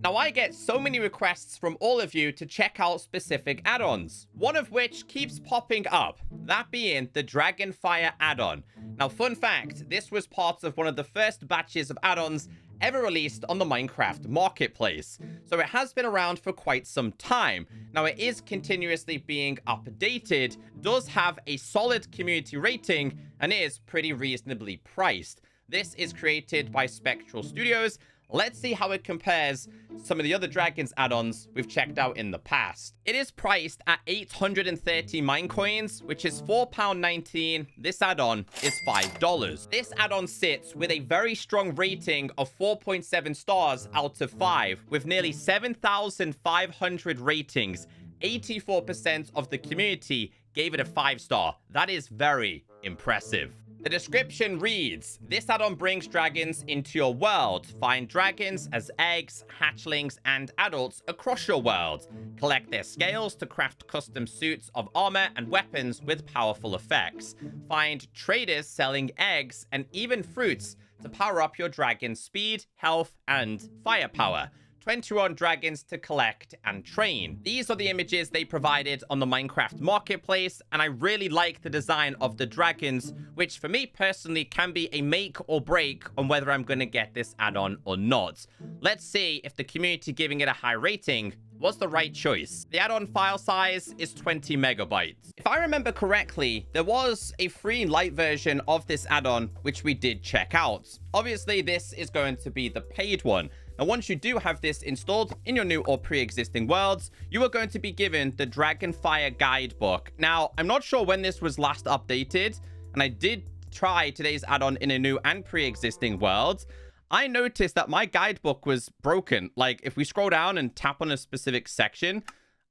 Now, I get so many requests from all of you to check out specific add-ons, one of which keeps popping up, that being the Dragonfire add-on. Now, fun fact, this was part of one of the first batches of add-ons ever released on the Minecraft marketplace, so it has been around for quite some time. Now, it is continuously being updated, does have a solid community rating, and is pretty reasonably priced. This is created by Spectral Studios. Let's see how it compares to some of the other Dragons add-ons we've checked out in the past. It is priced at 830 Minecoins, which is £4.19. This add-on is $5. This add-on sits with a very strong rating of 4.7 stars out of 5, with nearly 7,500 ratings. 84% of the community gave it a 5-star. That is very impressive. The description reads, this add-on brings dragons into your world. Find dragons as eggs, hatchlings, and adults across your world. Collect their scales to craft custom suits of armor and weapons with powerful effects. Find traders selling eggs and even fruits to power up your dragon's speed, health, and firepower. 21 dragons to collect and train. These are the images they provided on the Minecraft marketplace, and I really like the design of the dragons, which for me personally can be a make or break on whether I'm going to get this add-on or not. Let's see if the community giving it a high rating was the right choice. The add-on file size is 20 megabytes. If I remember correctly, there was a free light version of this add-on, which we did check out. Obviously, this is going to be the paid one. Now, once you do have this installed in your new or pre-existing worlds, you are going to be given the Dragonfire guidebook. Now, I'm not sure when this was last updated, and I did try today's add-on in a new and pre-existing world. I noticed that my guidebook was broken. Like, if we scroll down and tap on a specific section,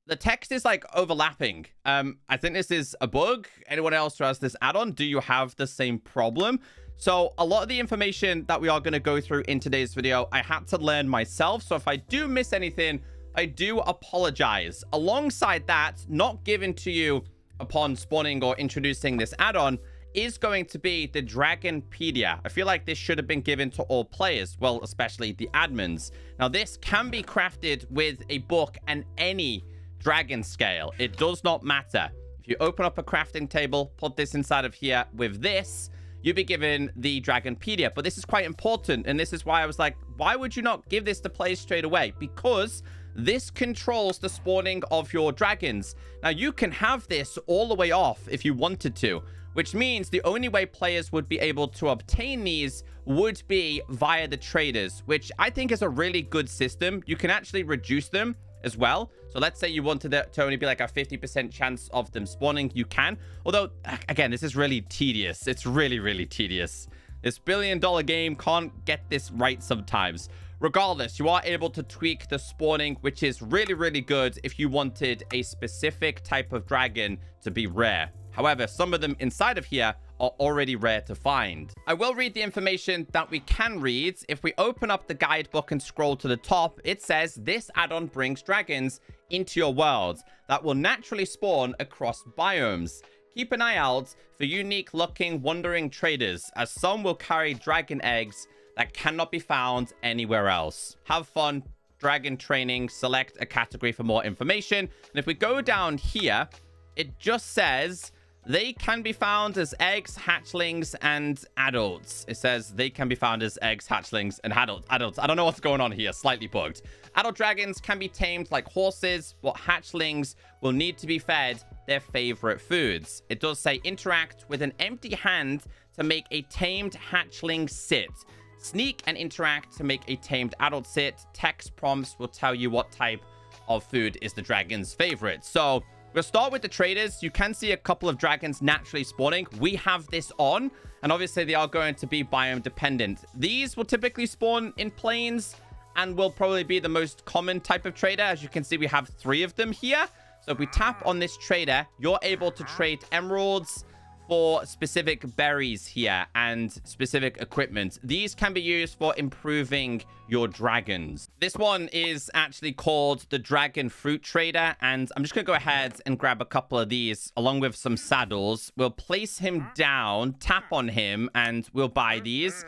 the text is like overlapping. I think this is a bug. Anyone else who has this add-on, do you have the same problem? So a lot of the information that we are going to go through in today's video, I had to learn myself. So if I do miss anything, I do apologize. Alongside that, not given to you upon spawning or introducing this add-on is going to be the Dragonpedia. I feel like this should have been given to all players, well, especially the admins. Now, this can be crafted with a book and any dragon scale. It does not matter. If you open up a crafting table, put this inside of here with this, you'll be given the Dragonpedia. But this is quite important, and this is why I was like, why would you not give this to players straight away? Because this controls the spawning of your dragons. Now, you can have this all the way off if you wanted to, which means the only way players would be able to obtain these would be via the traders, which I think is a really good system. You can actually reduce them as well. So let's say you wanted it to only be like a 50% chance of them spawning, you can. Although, again, this is really tedious. It's really, really tedious. This billion-dollar game can't get this right sometimes. Regardless, you are able to tweak the spawning, which is really, really good if you wanted a specific type of dragon to be rare. However, some of them inside of here are already rare to find. I will read the information that we can read. If we open up the guidebook and scroll to the top, it says this add-on brings dragons into your world that will naturally spawn across biomes. Keep an eye out for unique looking wandering traders, as some will carry dragon eggs that cannot be found anywhere else. Have fun dragon training. Select a category for more information. And if we go down here, it just says they can be found as eggs, hatchlings, and adults. It says they can be found as eggs, hatchlings, and adults. I don't know what's going on here. Slightly bugged. Adult dragons can be tamed like horses, but hatchlings will need to be fed their favorite foods. It does say interact with an empty hand to make a tamed hatchling sit. Sneak and interact to make a tamed adult sit. Text prompts will tell you what type of food is the dragon's favorite. So we'll start with the traders. You can see a couple of dragons naturally spawning. We have this on, and obviously they are going to be biome dependent. These will typically spawn in plains and will probably be the most common type of trader. As you can see, we have 3 of them here. So if we tap on this trader, you're able to trade emeralds for specific berries here and specific equipment. These can be used for improving your dragons. This one is actually called the Dragon Fruit Trader, and I'm just gonna go ahead and grab a couple of these along with some saddles. We'll place him down, tap on him, and we'll buy these.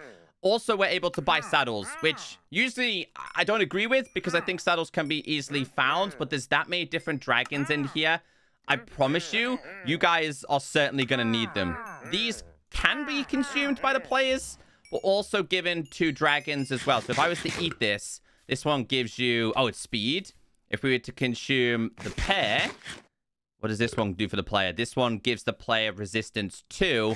Also, we're able to buy saddles, which usually I don't agree with because I think saddles can be easily found, but there's that many different dragons in here. I promise you, you guys are certainly going to need them. These can be consumed by the players, but also given to dragons as well. So if I was to eat this, this one gives you... Oh, it's speed. If we were to consume the pear, what does this one do for the player? This one gives the player resistance 2.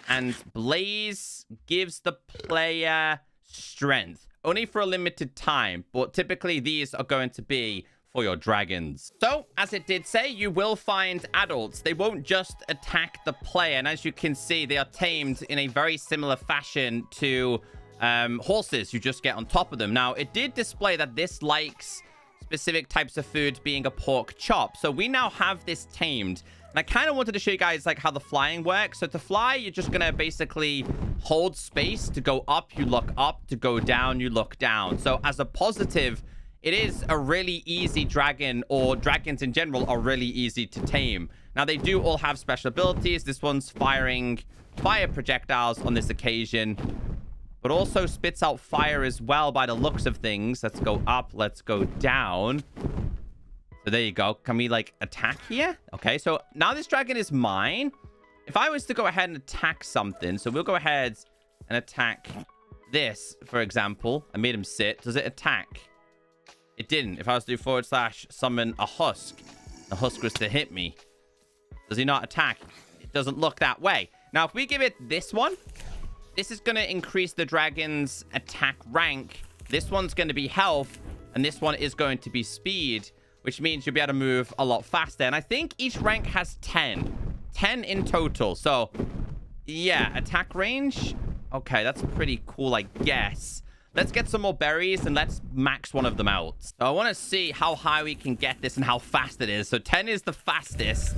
And blaze gives the player strength. Only for a limited time. But typically, these are going to be for your dragons. So, as it did say, you will find adults. They won't just attack the player. And as you can see, they are tamed in a very similar fashion to horses. You just get on top of them. Now, it did display that this likes specific types of food, being a pork chop. So we now have this tamed. And I kind of wanted to show you guys like how the flying works. So to fly, you're just going to basically hold space. To go up, you look up. To go down, you look down. So as a positive, it is a really easy dragon, or dragons in general are really easy to tame. Now, they do all have special abilities. This one's firing fire projectiles on this occasion, but also spits out fire as well by the looks of things. Let's go up. Let's go down. So there you go. Can we, like, attack here? Okay, so now this dragon is mine. If I was to go ahead and attack something, so we'll go ahead and attack this, for example. I made him sit. Does it attack? It didn't. If I was to do / summon a husk, the husk was to hit me. Does he not attack? It doesn't look that way. Now, if we give it this one, this is going to increase the dragon's attack rank. This one's going to be health, and this one is going to be speed, which means you'll be able to move a lot faster. And I think each rank has 10. 10 in total. So, yeah, attack range. Okay, that's pretty cool, I guess. Let's get some more berries and let's max one of them out. So I want to see how high we can get this and how fast it is. So 10 is the fastest.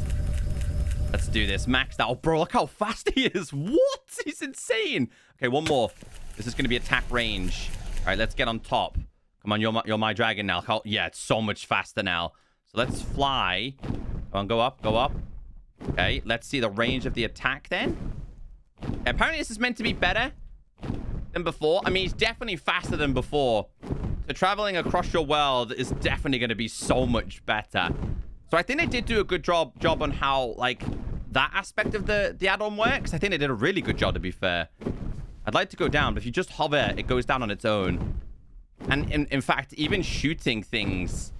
Let's do this. Max that. Oh, bro, look how fast he is. What? He's insane. Okay, one more. This is going to be attack range. All right, let's get on top. Come on, you're my dragon now. Yeah, it's so much faster now. So let's fly. Come on, go up, go up. Okay, let's see the range of the attack then. Apparently, this is meant to be better than before. I mean, it's definitely faster than before. So traveling across your world is definitely going to be so much better. So I think they did do a good job on how, like, that aspect of the add-on works. I think they did a really good job, to be fair. I'd like to go down, but if you just hover, it goes down on its own. And in fact, even shooting things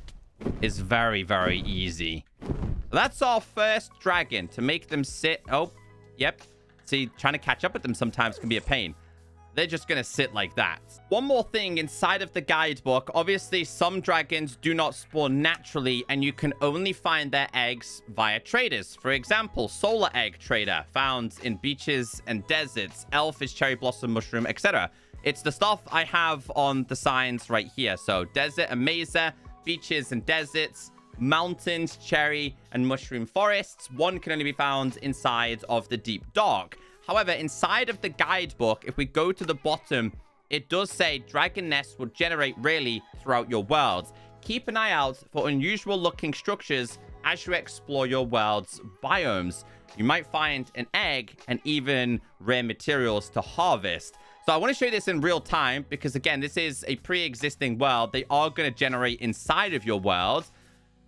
is very, very easy. So that's our first dragon, to make them sit. Oh, yep. See, trying to catch up with them sometimes can be a pain. They're just going to sit like that. One more thing inside of the guidebook. Obviously, some dragons do not spawn naturally, and you can only find their eggs via traders. For example, solar egg trader, found in beaches and deserts. Elfish, cherry blossom, mushroom, etc. It's the stuff I have on the signs right here. So desert and mesa, beaches and deserts, mountains, cherry, and mushroom forests. One can only be found inside of the deep dark. However, inside of the guidebook, if we go to the bottom, it does say dragon nests will generate really throughout your world. Keep an eye out for unusual looking structures as you explore your world's biomes. You might find an egg and even rare materials to harvest. So I want to show you this in real time because, again, this is a pre-existing world. They are going to generate inside of your world.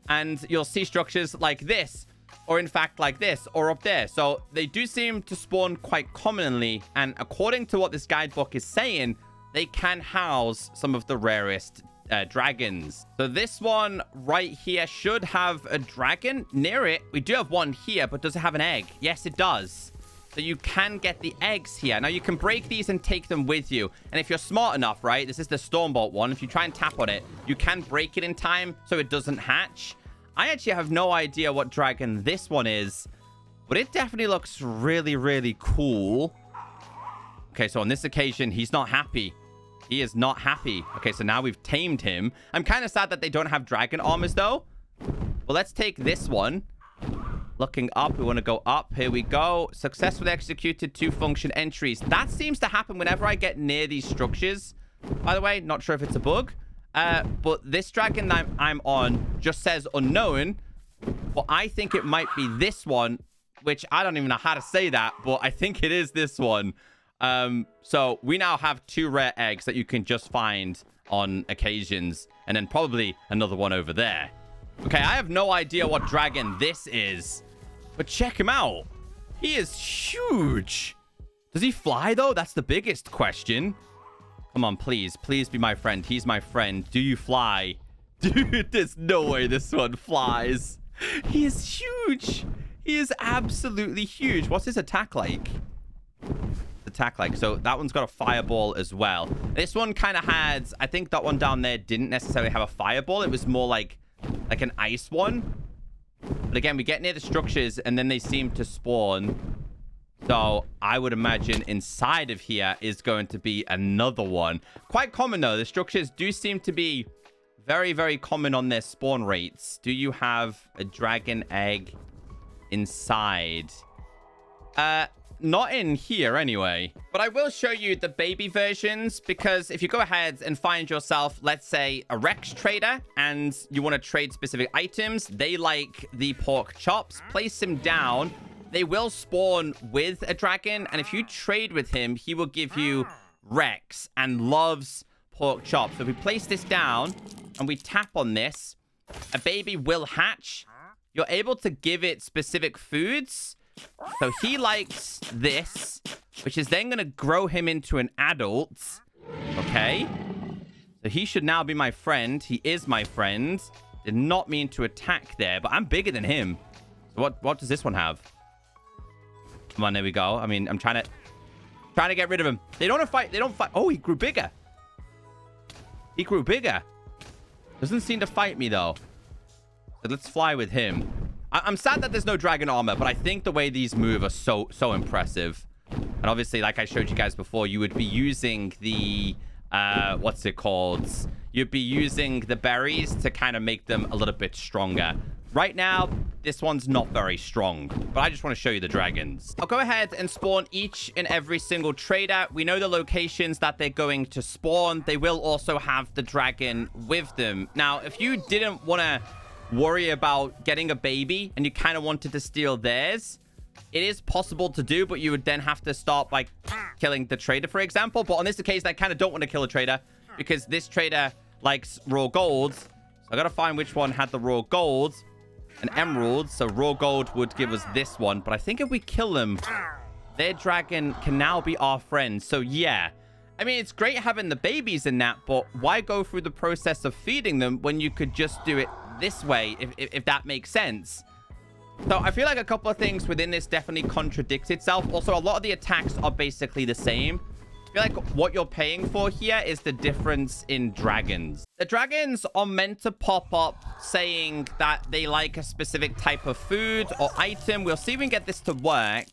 And you'll see structures like this, or in fact like this, or up there. So they do seem to spawn quite commonly. And according to what this guidebook is saying, they can house some of the rarest dragons. So this one right here should have a dragon near it. We do have one here, but does it have an egg? Yes, it does. So you can get the eggs here. Now, you can break these and take them with you. And if you're smart enough, right, this is the Stormbolt one. If you try and tap on it, you can break it in time so it doesn't hatch. I actually have no idea what dragon this one is, but it definitely looks really, really cool. Okay, so on this occasion, he's not happy. He is not happy. Okay, so now we've tamed him. I'm kind of sad that they don't have dragon armors, though. But let's take this one. Looking up, we want to go up. Here we go. Successfully executed 2 function entries. That seems to happen whenever I get near these structures. By the way, not sure if it's a bug. But this dragon that I'm on just says unknown. But I think it might be this one, which I don't even know how to say that, but I think it is this one. So we now have 2 rare eggs that you can just find on occasions. And then probably another one over there. Okay, I have no idea what dragon this is. But check him out. He is huge. Does he fly, though? That's the biggest question. Come on, please. Please be my friend. He's my friend. Do you fly? Dude, there's no way this one flies. He is huge. He is absolutely huge. What's his attack like? Attack like. So that one's got a fireball as well. This one kind of had... I think that one down there didn't necessarily have a fireball. It was more like an ice one. But again, we get near the structures and then they seem to spawn. So I would imagine inside of here is going to be another one. Quite common, though. The structures do seem to be very, very common on their spawn rates. Do you have a dragon egg inside? Not in here anyway. But I will show you the baby versions, because if you go ahead and find yourself, let's say, a Rex trader and you want to trade specific items, they like the pork chops, place him down. They will spawn with a dragon, and if you trade with him, he will give you Rex and loves pork chops. So if we place this down and we tap on this, a baby will hatch. You're able to give it specific foods. So he likes this, which is then going to grow him into an adult. Okay. So he should now be my friend. He is my friend. Did not mean to attack there, but I'm bigger than him. So what does this one have? Come on, there we go. I mean, I'm trying to get rid of him. They don't fight. They don't fight. Oh, he grew bigger. He grew bigger. Doesn't seem to fight me, though. So let's fly with him. I'm sad that there's no dragon armor, but I think the way these move are so impressive. And obviously, like I showed you guys before, you would be using the... what's it called? You'd be using the berries to kind of make them a little bit stronger. Right now, this one's not very strong, but I just want to show you the dragons. I'll go ahead and spawn each and every single trader. We know the locations that they're going to spawn. They will also have the dragon with them. Now, if you didn't want to worry about getting a baby and you kind of wanted to steal theirs, it is possible to do, but you would then have to start by killing the trader, for example. But on this occasion, I kind of don't want to kill a trader because this trader likes raw gold. So I got to find which one had the raw gold. An emerald, so raw gold would give us this one. But I think if we kill them, their dragon can now be our friend. So yeah, I mean, it's great having the babies in that, but why go through the process of feeding them when you could just do it this way, if that makes sense? So I feel like a couple of things within this definitely contradicts itself. Also, a lot of the attacks are basically the same. I feel like what you're paying for here is the difference in dragons. The dragons are meant to pop up saying that they like a specific type of food or item. We'll see if we can get this to work.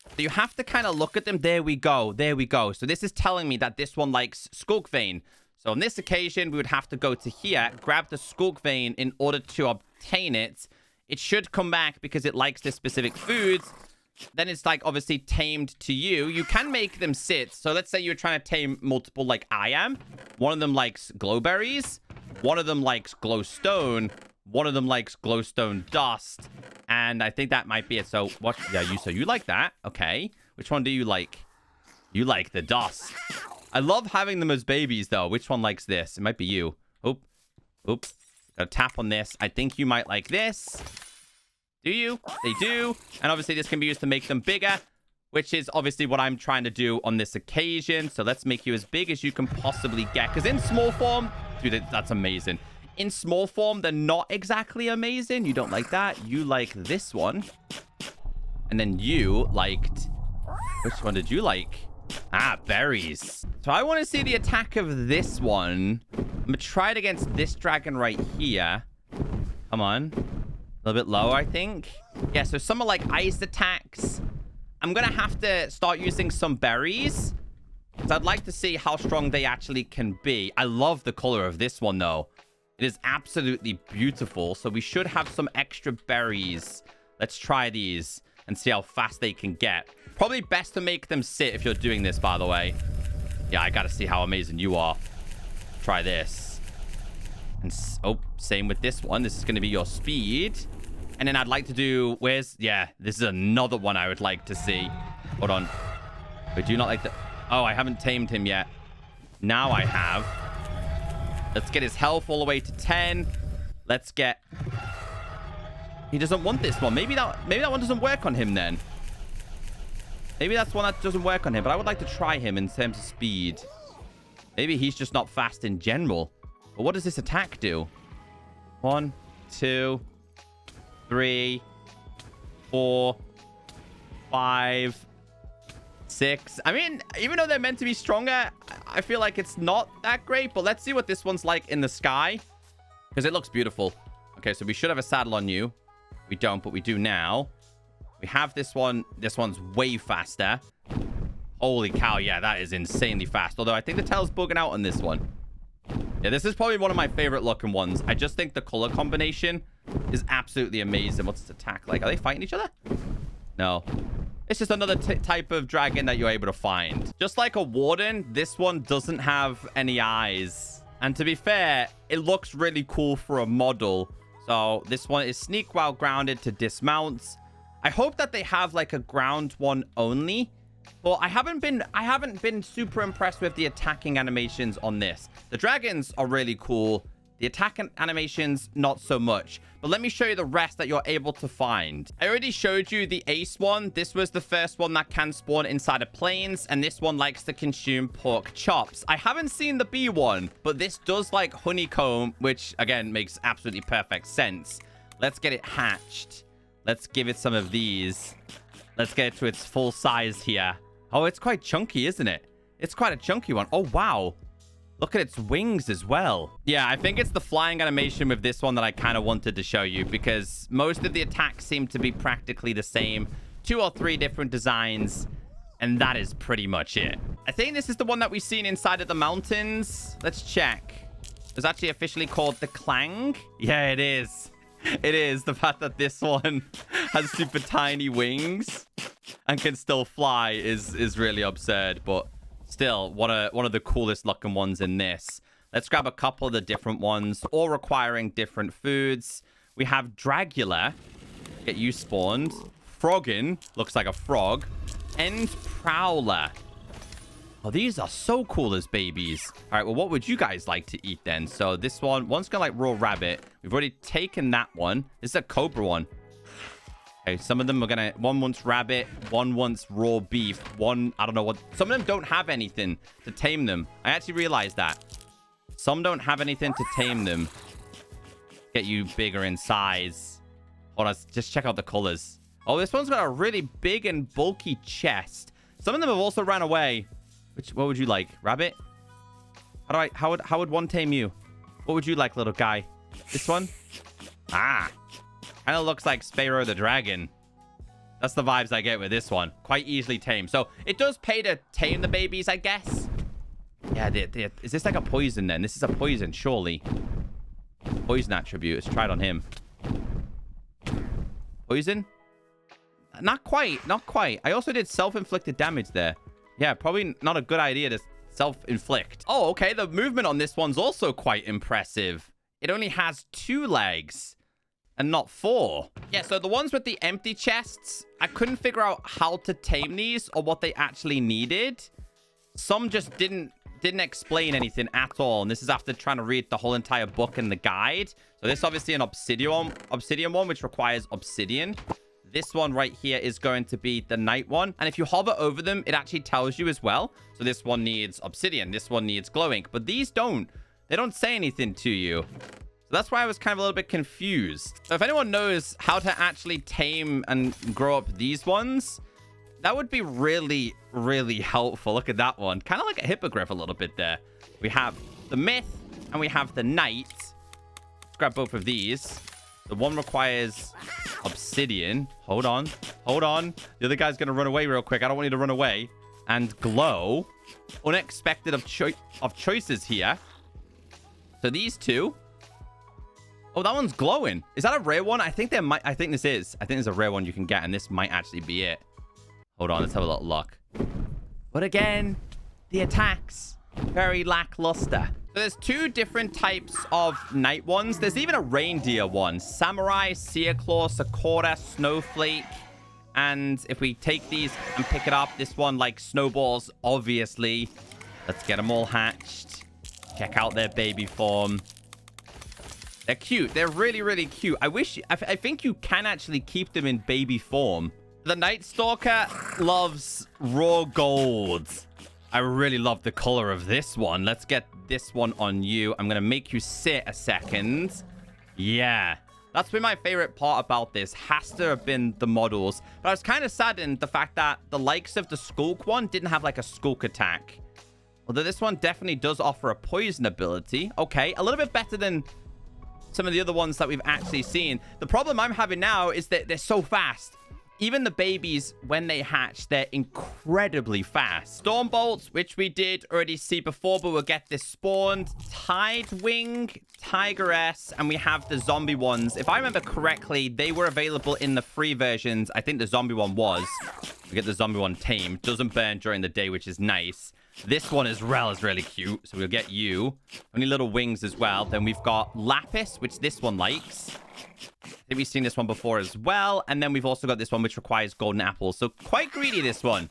So you have to kind of look at them. There we go. There we go. So this is telling me that this one likes skulk vein. So on this occasion, we would have to go to here, grab the skulk vein in order to obtain it. It should come back because it likes this specific food. Then it's like obviously tamed to you. You can make them sit. So let's say you're trying to tame multiple like I am. One of them likes glowberries. One of them likes glowstone. One of them likes glowstone dust. And I think that might be it. So what? Yeah, so you like that. Okay. Which one do you like? You like the dust. I love having them as babies though. Which one likes this? It might be you. Oop. Oop. Gotta tap on this. I think you might like this. Do you? They do. And obviously this can be used to make them bigger, which is obviously what I'm trying to do on this occasion. So let's make you as big as you can possibly get. Because in small form, dude, that's amazing. In small form, they're not exactly amazing. You don't like that. You like this one. And then you liked... Which one did you like? Ah, berries. So I want to see the attack of this one. I'm going to try it against this dragon right here. Come on. A little bit lower, I think. Yeah, so some are like ice attacks. I'm going to have to start using some berries. So I'd like to see how strong they actually can be. I love the color of this one, though. It is absolutely beautiful. So we should have some extra berries. Let's try these and see how fast they can get. Probably best to make them sit if you're doing this, by the way. Yeah, I got to see how amazing you are. Try this. And oh, same with this one. This is going to be your speed. And then I'd like to do... Where's... Yeah, this is another one I would like to see. Hold on. I do not like the... Oh, I haven't tamed him yet. Now I have. Let's get his health all the way to 10. Let's get... He doesn't want this one. Maybe that one doesn't work on him then. Maybe that's one that doesn't work on him. But I would like to try him in terms of speed. Maybe he's just not fast in general. But what does this attack do? 1, 2, 3, 4, 5, 6. I mean, even though they're meant to be stronger, I feel like it's not that great. But let's see what this one's like in the sky. Because it looks beautiful. Okay, so we should have a saddle on you. We don't, but we do now. We have this one. This one's way faster. Holy cow, yeah, that is insanely fast. Although I think the tail's bugging out on this one. Yeah, this is probably one of my favorite looking ones. I just think the color combination is absolutely amazing. What's its attack like? Are they fighting each other? No. It's just another type of dragon that you're able to find. Just like a warden, this one doesn't have any eyes. And to be fair, it looks really cool for a model. So this one is sneak while grounded to dismount. I hope that they have like a ground one only. Well, I haven't been super impressed with the attacking animations on this. The dragons are really cool. The attack animations, not so much. But let me show you the rest that you're able to find. I already showed you the ace one. This was the first one that can spawn inside of planes. And this one likes to consume pork chops. I haven't seen the B one, but this does like honeycomb, which again makes absolutely perfect sense. Let's get it hatched. Let's give it some of these. Let's get it to its full size here. Oh, it's quite chunky, isn't it? It's quite a chunky one. Oh, wow. Look at its wings as well. Yeah, I think it's the flying animation with this one that I kind of wanted to show you because most of the attacks seem to be practically the same. 2 or 3 different designs, and that is pretty much it. I think this is the one that we've seen inside of the mountains. Let's check. It's actually officially called the Clang. Yeah, it is. It is. The fact that this one has super tiny wings and can still fly is really absurd, but still one of the coolest looking ones in this. Let's grab a couple of the different ones, all requiring different foods. We have Dragula. Get you spawned. Froggin. Looks like a frog. And Prowler. Oh, these are so cool as babies. All right, well, what would you guys like to eat then? So this one's gonna like raw rabbit. We've already taken that one. This is a cobra one. Okay, some of them are gonna... One wants rabbit, one wants raw beef, one... I don't know what... Some of them don't have anything to tame them. I actually realized that. Some don't have anything to tame them. Get you bigger in size. Hold on, just check out the colors. Oh, this one's got a really big and bulky chest. Some of them have also ran away. What would you like? Rabbit? How would one tame you? What would you like, little guy? This one? Ah. Kind of looks like Spyro the Dragon. That's the vibes I get with this one. Quite easily tamed. So it does pay to tame the babies, I guess. Yeah, is this like a poison then? This is a poison, surely. Poison attribute. Let's try it on him. Poison? Not quite. Not quite. I also did self-inflicted damage there. Yeah, probably not a good idea to self-inflict. Oh, okay. The movement on this one's also quite impressive. It only has 2 legs and not 4. Yeah, so the ones with the empty chests, I couldn't figure out how to tame these or what they actually needed. Some just didn't explain anything at all. And this is after trying to read the whole entire book and the guide. So this is obviously an obsidian one, which requires obsidian. This one right here is going to be the night one. And if you hover over them, it actually tells you as well. So this one needs obsidian. This one needs glowing. But these don't. They don't say anything to you. So that's why I was kind of a little bit confused. So if anyone knows how to actually tame and grow up these ones, that would be really, really helpful. Look at that one. Kind of like a hippogriff a little bit there. We have the myth and we have the knight. Let's grab both of these. The one requires obsidian. Hold on. Hold on. The other guy's going to run away real quick. I don't want you to run away. And glow. Unexpected of choices here. So these two. Oh, that one's glowing. Is that a rare one? I think this is. I think there's a rare one you can get, and this might actually be it. Hold on. Let's have a little look. But again, the attacks. Very lackluster. So there's 2 different types of night ones. There's even a reindeer one. Samurai, Seerclaw, Sakura, Snowflake. And if we take these and pick it up, this one, like, snowballs, obviously. Let's get them all hatched. Check out their baby form. They're cute. They're really, really cute. I think you can actually keep them in baby form. The Night Stalker loves raw gold. I really love the color of this one. Let's get this one on you. I'm going to make you sit a second. Yeah. That's been my favorite part about this. Has to have been the models. But I was kind of saddened the fact that the likes of the Skulk one didn't have like a Skulk attack. Although this one definitely does offer a poison ability. Okay, a little bit better than some of the other ones that we've actually seen. The problem I'm having now is that they're so fast. Even the babies, when they hatch, they're incredibly fast. Stormbolt, which we did already see before, but we'll get this spawned. Tidewing, Tigress, and we have the zombie ones. If I remember correctly, they were available in the free versions. I think the zombie one was. We get the zombie one tamed. Doesn't burn during the day, which is nice. This one as well is really cute, so we'll get you. Only little wings as well. Then we've got Lapis, which this one likes. I think we've seen this one before as well. And then we've also got this one, which requires golden apples. So quite greedy, this one.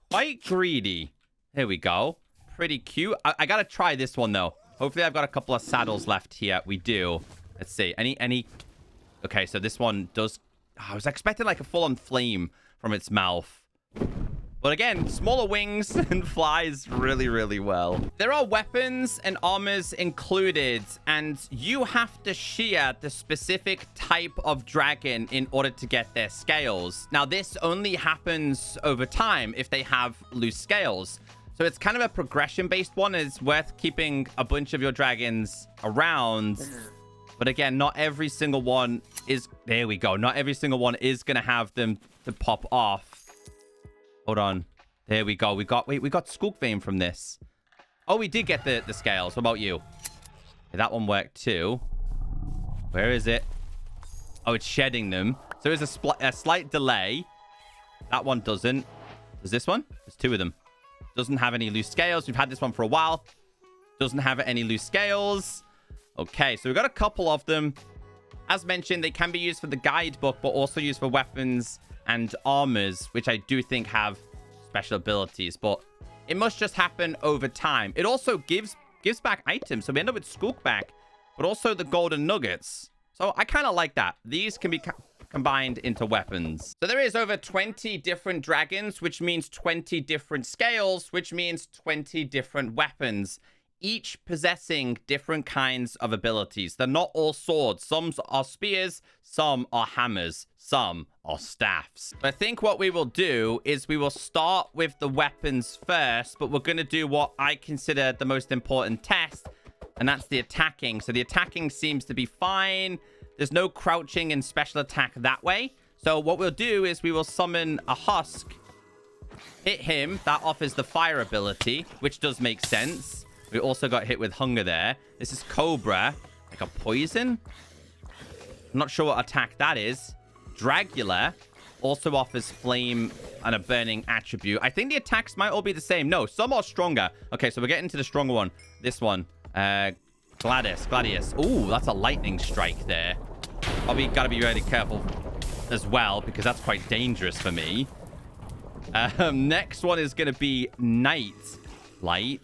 Quite greedy. Here we go. Pretty cute. I gotta try this one, though. Hopefully, I've got a couple of saddles left here. We do. Let's see. Any... Okay, so this one does... I was expecting like a full-on flame from its mouth. But again, smaller wings and flies really, really well. There are weapons and armors included, and you have to shear the specific type of dragon in order to get their scales. Now, this only happens over time if they have loose scales. So it's kind of a progression-based one. It's worth keeping a bunch of your dragons around. But again, not every single one is... There we go. Not every single one is going to have them to pop off. Hold on. There we go. We got Skulk Vein from this. Oh, we did get the scales. What about you? Okay, that one worked too. Where is it? Oh, it's shedding them. So there's a slight delay. That one doesn't. Does this one? There's two of them. Doesn't have any loose scales. We've had this one for a while. Doesn't have any loose scales. Okay, so we've got a couple of them. As mentioned, they can be used for the guidebook, but also used for weapons and armors, which I do think have special abilities, but it must just happen over time. It also gives back items, so we end up with Skulk back, but also the golden nuggets. So I kind of like that. These can be combined into weapons. So there is over 20 different dragons, which means 20 different scales, which means 20 different weapons, each possessing different kinds of abilities. They're not all swords. Some are spears, some are hammers, some are staffs. I think what we will do is we will start with the weapons first, but we're going to do what I consider the most important test, and that's the attacking. So the attacking seems to be fine. There's no crouching and special attack that way. So what we'll do is we will summon a husk, hit him. That offers the fire ability, which does make sense. We also got hit with hunger there. This is Cobra, like a poison. I'm not sure what attack that is. Dragula also offers flame and a burning attribute. I think the attacks might all be the same. No, some are stronger. Okay, so we're getting to the stronger one. This one. Gladius. Ooh, that's a lightning strike there. Probably got to be really careful as well, because that's quite dangerous for me. Next one is going to be Night Light.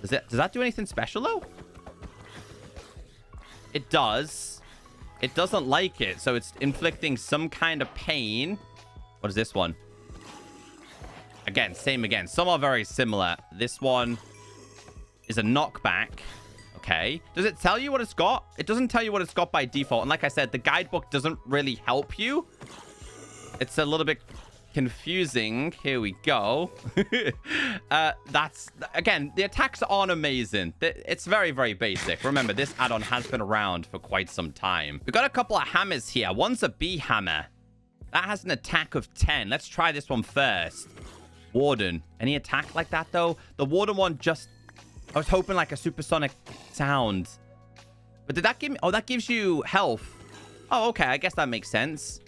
Does that do anything special, though? It does. It doesn't like it, so it's inflicting some kind of pain. What is this one? Again, same again. Some are very similar. This one is a knockback. Okay. Does it tell you what it's got? It doesn't tell you what it's got by default. And like I said, the guidebook doesn't really help you. It's a little bit confusing. Here we go. Again, the attacks aren't amazing. It's very, very basic. Remember, this add-on has been around for quite some time. We've got a couple of hammers here. One's a bee hammer. That has an attack of 10. Let's try this one first. Warden. Any attack like that, though? The Warden one just... I was hoping like a supersonic sound. But did that give me... Oh, that gives you health. Oh, okay. I guess that makes sense.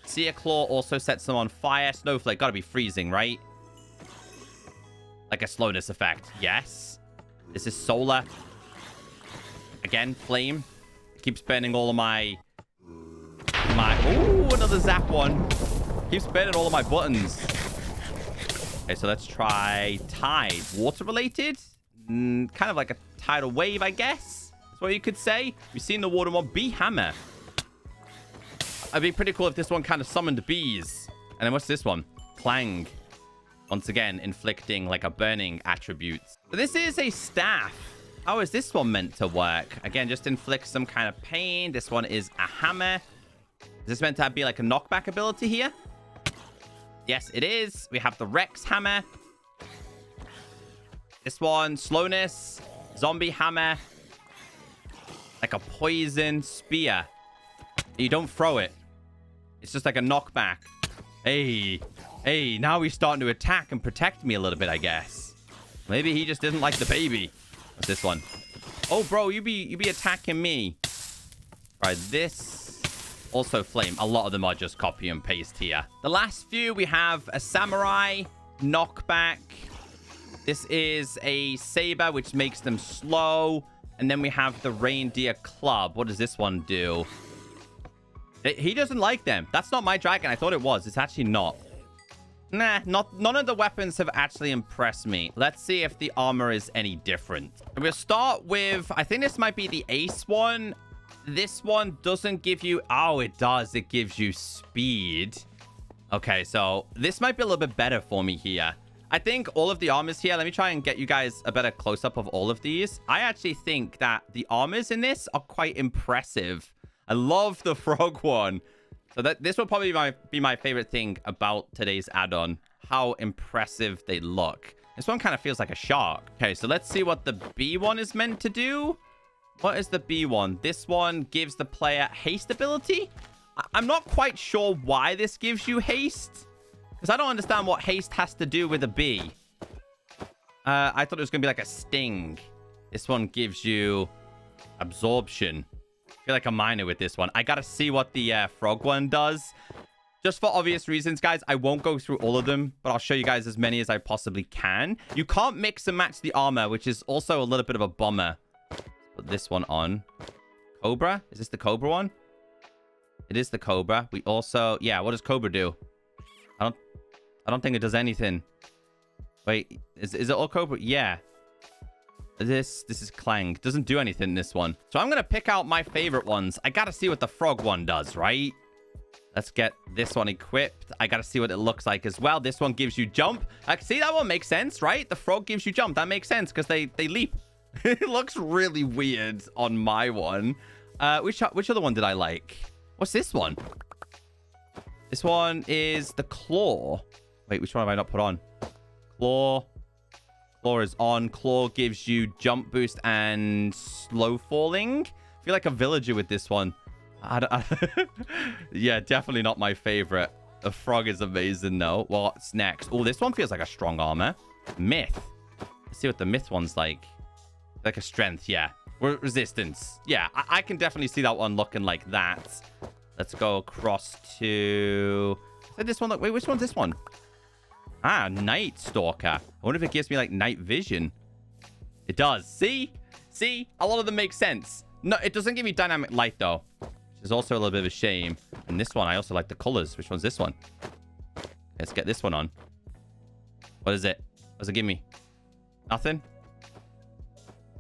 Seer Claw also sets them on fire. Snowflake, gotta be freezing, right? Like a slowness effect. Yes. This is solar. Again, flame. Keeps burning all of my my... Ooh, another zap one. Keep spinning all of my buttons. Okay, so let's try tide. Water related? Kind of like a tidal wave, I guess. That's what you could say. We've seen the water one. Bee hammer. It'd be pretty cool if this one kind of summoned bees. And then what's this one? Clang. Once again, inflicting like a burning attribute. So this is a staff. How is this one meant to work? Again, just inflict some kind of pain. This one is a hammer. Is this meant to be like a knockback ability here? Yes, it is. We have the Rex hammer. This one, slowness. Zombie hammer. Like a poison spear. You don't throw it. It's just like a knockback. Hey. Hey, now he's starting to attack and protect me a little bit, I guess. Maybe he just didn't like the baby. What's this one? Oh, bro, you be attacking me. All right, this... Also flame. A lot of them are just copy and paste here. The last few, we have a samurai, knockback. This is a saber, which makes them slow. And then we have the reindeer club. What does this one do? He doesn't like them. That's not my dragon. I thought it was. It's actually not. Nah, none of the weapons have actually impressed me. Let's see if the armor is any different. We'll start with, I think this might be the ace one. This one doesn't give you... Oh, it does. It gives you speed. Okay, so this might be a little bit better for me here. I think all of the armors here... Let me try and get you guys a better close-up of all of these. I actually think that the armors in this are quite impressive. I love the frog one. So this will probably be my favorite thing about today's add-on. How impressive they look. This one kind of feels like a shark. Okay, so let's see what the B one is meant to do. What is the B one? This one gives the player haste ability. I'm not quite sure why this gives you haste. Because I don't understand what haste has to do with a bee. I thought it was going to be like a sting. This one gives you absorption. I feel like a minor with this one. I got to see what the frog one does. Just for obvious reasons, guys, I won't go through all of them, but I'll show you guys as many as I possibly can. You can't mix and match the armor, which is also a little bit of a bummer. Put this one on. Cobra? Is this the Cobra one? It is the Cobra. We also... Yeah, what does Cobra do? I don't think it does anything. Wait, is it all Cobra? Yeah. This is Clang. Doesn't do anything, this one. So I'm going to pick out my favorite ones. I got to see what the frog one does, right? Let's get this one equipped. I got to see what it looks like as well. This one gives you jump. See, that one makes sense, right? The frog gives you jump. That makes sense because they leap. It looks really weird on my one. Which other one did I like? What's this one? This one is the claw. Wait, which one have I not put on? Claw. Claw is on. Claw gives you jump boost and slow falling. I feel like a villager with this one. Yeah, definitely not my favorite. The frog is amazing, though. What's next? Oh, this one feels like a strong armor. Myth. Let's see what the myth one's like. Like a strength, yeah. Resistance. Yeah, I can definitely see that one looking like that. Let's go across to... Is this one? Wait, which one's this one? Ah, Night Stalker. I wonder if it gives me, like, night vision. It does. See? See? A lot of them make sense. No, it doesn't give me dynamic light, though. Which is also a little bit of a shame. And this one, I also like the colors. Which one's this one? Let's get this one on. What is it? What does it give me? Nothing?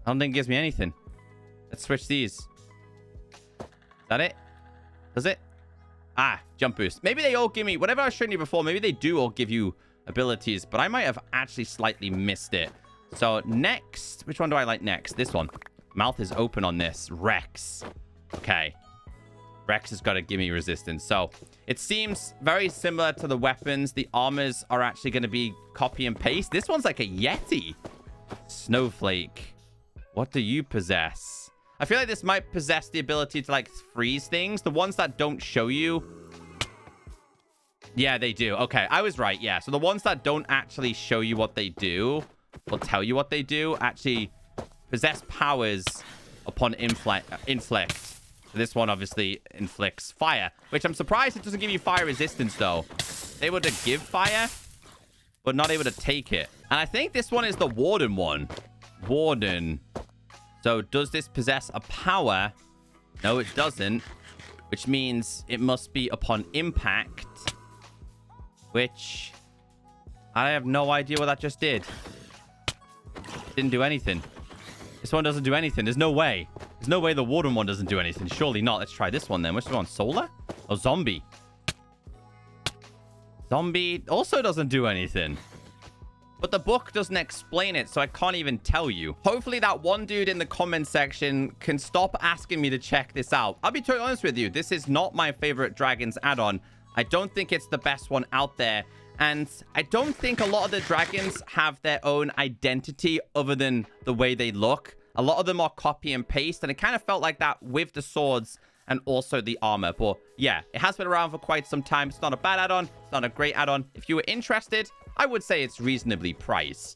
I don't think it gives me anything. Let's switch these. Is that it? Does it? Ah, jump boost. Maybe they all give me... Whatever I was showing you before, maybe they do all give you abilities. But I might have actually slightly missed it. So next... Which one do I like next? This one. Mouth is open on this. Rex. Okay. Rex has got to give me resistance. So it seems very similar to the weapons. The armors are actually going to be copy and paste. This one's like a Yeti. Snowflake. What do you possess? I feel like this might possess the ability to, like, freeze things. The ones that don't show you... Yeah, they do. Okay, I was right. Yeah, so the ones that don't actually show you what they do, or tell you what they do, actually possess powers upon inflict. So this one obviously inflicts fire, which I'm surprised it doesn't give you fire resistance, though. Able to give fire, but not able to take it. And I think this one is the Warden one. Warden. So does this possess a power? No, it doesn't. which means it must be upon impact, which I have no idea what that just did. Didn't do anything. This one doesn't do anything. There's no way. There's no way the wooden one doesn't do anything. Surely not. Let's try this one then. Which one? Solar? Oh, zombie. Zombie also doesn't do anything. But the book doesn't explain it, so I can't even tell you. Hopefully that one dude in the comment section can stop asking me to check this out. I'll be totally honest with you. This is not my favorite Dragons add-on. I don't think it's the best one out there. And I don't think a lot of the dragons have their own identity other than the way they look. A lot of them are copy and paste, and it kind of felt like that with the swords and also the armor. But yeah, it has been around for quite some time. It's not a bad add-on. It's not a great add-on. If you were interested, I would say it's reasonably priced.